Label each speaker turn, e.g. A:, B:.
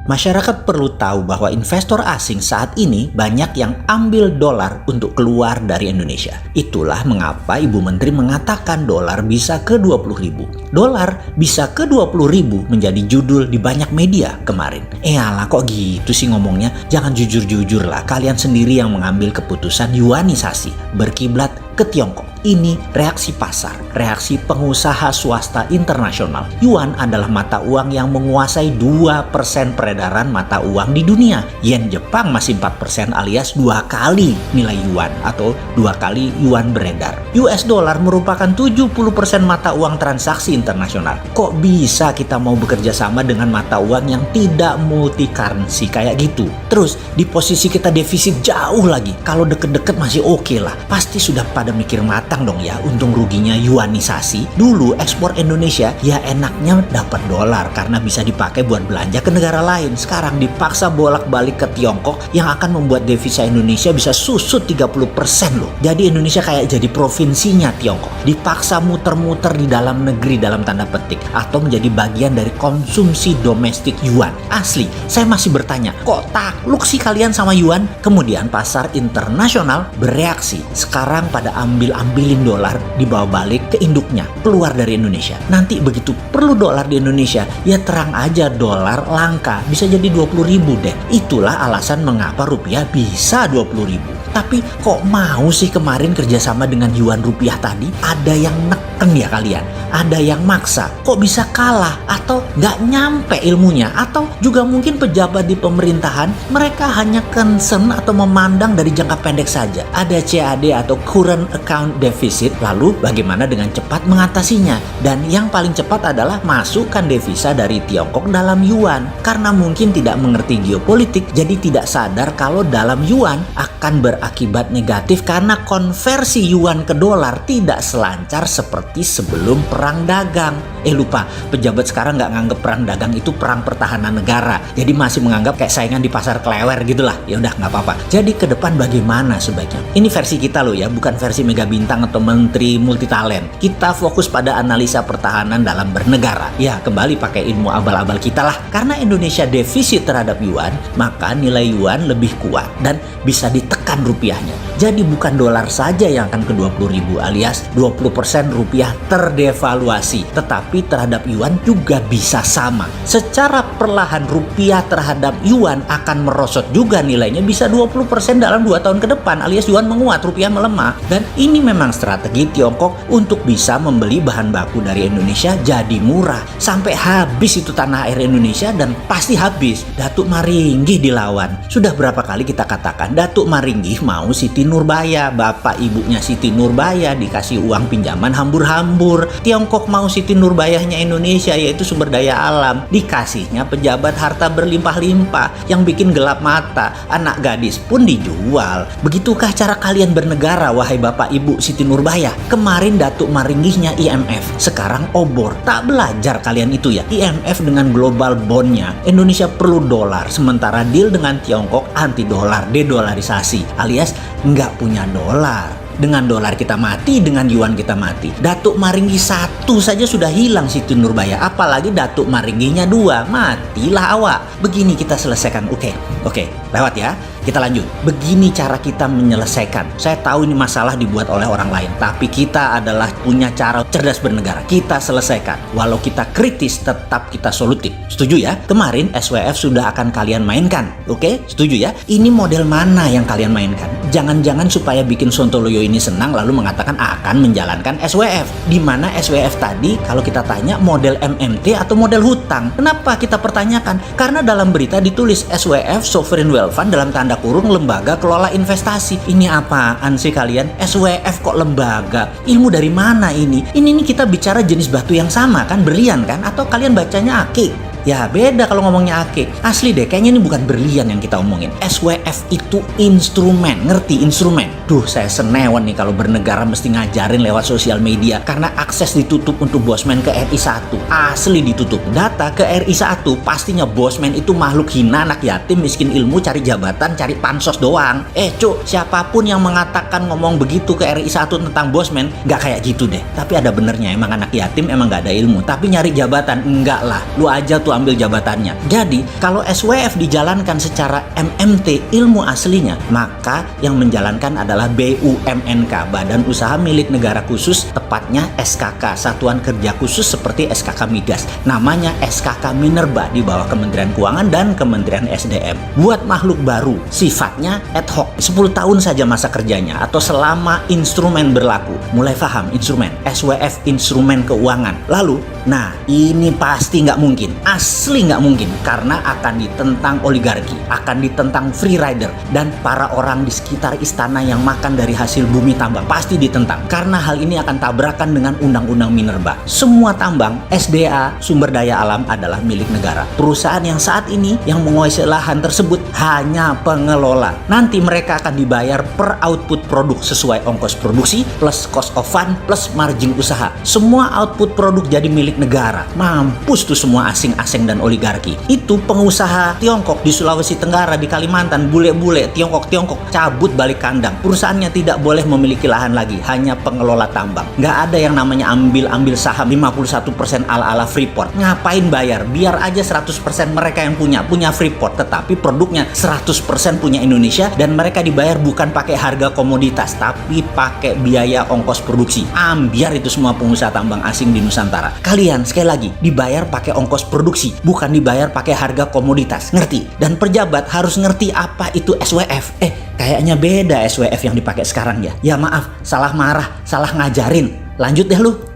A: Masyarakat perlu tahu bahwa investor asing saat ini banyak yang ambil dolar untuk keluar dari Indonesia. Itulah mengapa Ibu Menteri mengatakan dolar bisa ke 20.000. Dolar bisa ke 20.000 menjadi judul di banyak media kemarin. Alah kok gitu sih ngomongnya? Jangan jujur-jujur lah, kalian sendiri yang mengambil keputusan yuanisasi, berkiblat ke Tiongkok. Ini reaksi pasar, reaksi pengusaha swasta internasional. Yuan adalah mata uang yang menguasai 2% peredaran mata uang di dunia. Yen Jepang masih 4% alias 2 kali nilai yuan atau 2 kali yuan beredar. US dollar merupakan 70% mata uang transaksi internasional. Kok bisa kita mau bekerja sama dengan mata uang yang tidak multi currency kayak gitu? Terus di posisi kita defisit jauh lagi. Kalau deket-deket masih oke lah. Pasti sudah pada mikir matang dong ya, untung ruginya yuanisasi. Dulu ekspor Indonesia ya enaknya dapat dolar karena bisa dipakai buat belanja ke negara lain. Sekarang dipaksa bolak-balik ke Tiongkok yang akan membuat devisa Indonesia bisa susut 30% loh. Jadi Indonesia kayak jadi provinsinya Tiongkok. Dipaksa muter-muter di dalam negeri dalam tanda petik atau menjadi bagian dari konsumsi domestik yuan. Asli, saya masih bertanya, kok takluk sih kalian sama yuan? Kemudian pasar internasional bereaksi. Sekarang pada ambilin dolar dibawa balik ke induknya, keluar dari Indonesia. Nanti begitu perlu dolar di Indonesia, ya terang aja dolar langka, bisa jadi 20.000 deh. Itulah alasan mengapa rupiah bisa 20.000. Tapi kok mau sih kemarin kerjasama dengan yuan rupiah tadi? Ada yang neken ya kalian? Ada yang maksa? Kok bisa kalah? Atau nggak nyampe ilmunya? Atau juga mungkin pejabat di pemerintahan mereka hanya concern atau memandang dari jangka pendek saja? Ada CAD atau current account deficit, lalu bagaimana dengan cepat mengatasinya? Dan yang paling cepat adalah masukkan devisa dari Tiongkok dalam yuan. Karena mungkin tidak mengerti geopolitik, jadi tidak sadar kalau dalam yuan akan berakibat negatif karena konversi yuan ke dolar tidak selancar seperti sebelum perang dagang. Lupa, pejabat sekarang nggak nganggep perang dagang itu perang pertahanan negara. Jadi masih menganggap kayak saingan di pasar klewer gitulah. Ya udah nggak apa-apa. Jadi ke depan bagaimana sebaiknya? Ini versi kita loh ya, bukan versi Mega Bintang atau Menteri Multitalent. Kita fokus pada analisa pertahanan dalam bernegara. Ya kembali pakai ilmu abal-abal kita lah. Karena Indonesia defisit terhadap yuan, maka nilai yuan lebih kuat dan bisa ditekan rupiahnya. Jadi bukan dolar saja yang akan ke 20.000 alias 20% rupiah terdevaluasi, tetapi terhadap yuan juga bisa sama. Secara perlahan rupiah terhadap yuan akan merosot juga nilainya bisa 20% dalam 2 tahun ke depan alias yuan menguat, rupiah melemah. Dan ini memang strategi Tiongkok untuk bisa membeli bahan baku dari Indonesia jadi murah. Sampai habis itu tanah air Indonesia dan pasti habis. Datuk Maringgih dilawan. Sudah berapa kali kita katakan Datuk Maringgih mau Siti Nurbaya, bapak ibunya Siti Nurbaya dikasih uang pinjaman hambur-hambur. Tiongkok mau Siti Nurbayahnya Indonesia yaitu sumber daya alam, dikasihnya pejabat harta berlimpah-limpah yang bikin gelap mata. Anak gadis pun dijual. Begitukah cara kalian bernegara wahai bapak ibu Siti Nurbaya? Kemarin Datuk Maringgihnya IMF, sekarang obor. Tak belajar kalian itu ya? IMF dengan global bondnya Indonesia perlu dolar, sementara deal dengan Tiongkok anti dolar, dedolarisasi alias nggak punya dolar. Dengan dolar kita mati, dengan yuan kita mati. Datuk Maringgih satu saja sudah hilang Siti Nurbaya, apalagi Datuk Maringgihnya 2, matilah awak. Begini kita selesaikan. Oke, lewat ya. Kita lanjut. Begini cara kita menyelesaikan. Saya tahu ini masalah dibuat oleh orang lain, tapi kita adalah punya cara cerdas bernegara. Kita selesaikan. Walau kita kritis, tetap kita solutif. Setuju ya? Kemarin SWF sudah akan kalian mainkan. Oke? Setuju ya? Ini model mana yang kalian mainkan? Jangan-jangan supaya bikin Sontoloyo ini senang lalu mengatakan akan menjalankan SWF. Di mana SWF tadi kalau kita tanya model MMT atau model hutang. Kenapa kita pertanyakan? Karena dalam berita ditulis SWF Sovereign Wealth Fund dalam tanda kurung lembaga kelola investasi. Ini apaan sih kalian? SWF kok lembaga? Ilmu dari mana ini? Ini kita bicara jenis batu yang sama kan? Berlian kan? Atau kalian bacanya akik? Ya beda kalau ngomongnya akik. Asli deh, kayaknya ini bukan berlian yang kita omongin. SWF itu instrumen, ngerti instrumen? Duh, saya senewan nih kalau bernegara mesti ngajarin lewat sosial media karena akses ditutup untuk bosman ke RI 1. Asli ditutup. Data ke RI 1 pastinya bosman itu makhluk hina, anak yatim, miskin ilmu, cari jabatan, cari pansos doang. Cuk, siapapun yang mengatakan ngomong begitu ke RI 1 tentang bosman, nggak kayak gitu deh. Tapi ada benernya, emang anak yatim, emang nggak ada ilmu. Tapi nyari jabatan, enggak lah. Lu aja tuh ambil jabatannya. Jadi, kalau SWF dijalankan secara MMT ilmu aslinya, maka yang menjalankan adalah BUMNK, Badan Usaha Milik Negara Khusus, tepatnya SKK, Satuan Kerja Khusus seperti SKK Migas. Namanya SKK Minerba di bawah Kementerian Keuangan dan Kementerian SDM. Buat makhluk baru, sifatnya ad hoc, 10 tahun saja masa kerjanya atau selama instrumen berlaku. Mulai paham instrumen, SWF instrumen keuangan. Lalu, nah ini pasti nggak mungkin, asli nggak mungkin, karena akan ditentang oligarki, akan ditentang free rider, dan para orang di sekitar istana yang makan dari hasil bumi tambang pasti ditentang, karena hal ini akan tabrakan dengan Undang-Undang Minerba. Semua tambang, SDA, sumber daya alam adalah milik negara. Perusahaan yang saat ini yang menguasai lahan tersebut hanya pengelola. Nanti mereka akan dibayar per output produk sesuai ongkos produksi plus cost of fund plus margin usaha. Semua output produk jadi milik negara. Mampus tuh semua asing-asing dan oligarki. Itu pengusaha Tiongkok di Sulawesi Tenggara, di Kalimantan, bule-bule Tiongkok cabut balik kandang. Perusahaannya tidak boleh memiliki lahan lagi, hanya pengelola tambang. Nggak ada yang namanya ambil saham 51% ala-ala Freeport. Ngapain bayar? Biar aja 100% mereka yang punya Freeport, tetapi produknya 100% punya Indonesia, dan mereka dibayar bukan pakai harga komoditas, tapi pakai biaya ongkos produksi. Ambiar itu semua pengusaha tambang asing di Nusantara. Kalian sekali lagi dibayar pakai ongkos produksi, bukan dibayar pakai harga komoditas. Ngerti? Dan pejabat harus ngerti apa itu SWF. Kayaknya beda SWF yang dipakai sekarang ya. Ya maaf, salah marah, salah ngajarin. Lanjut deh lu.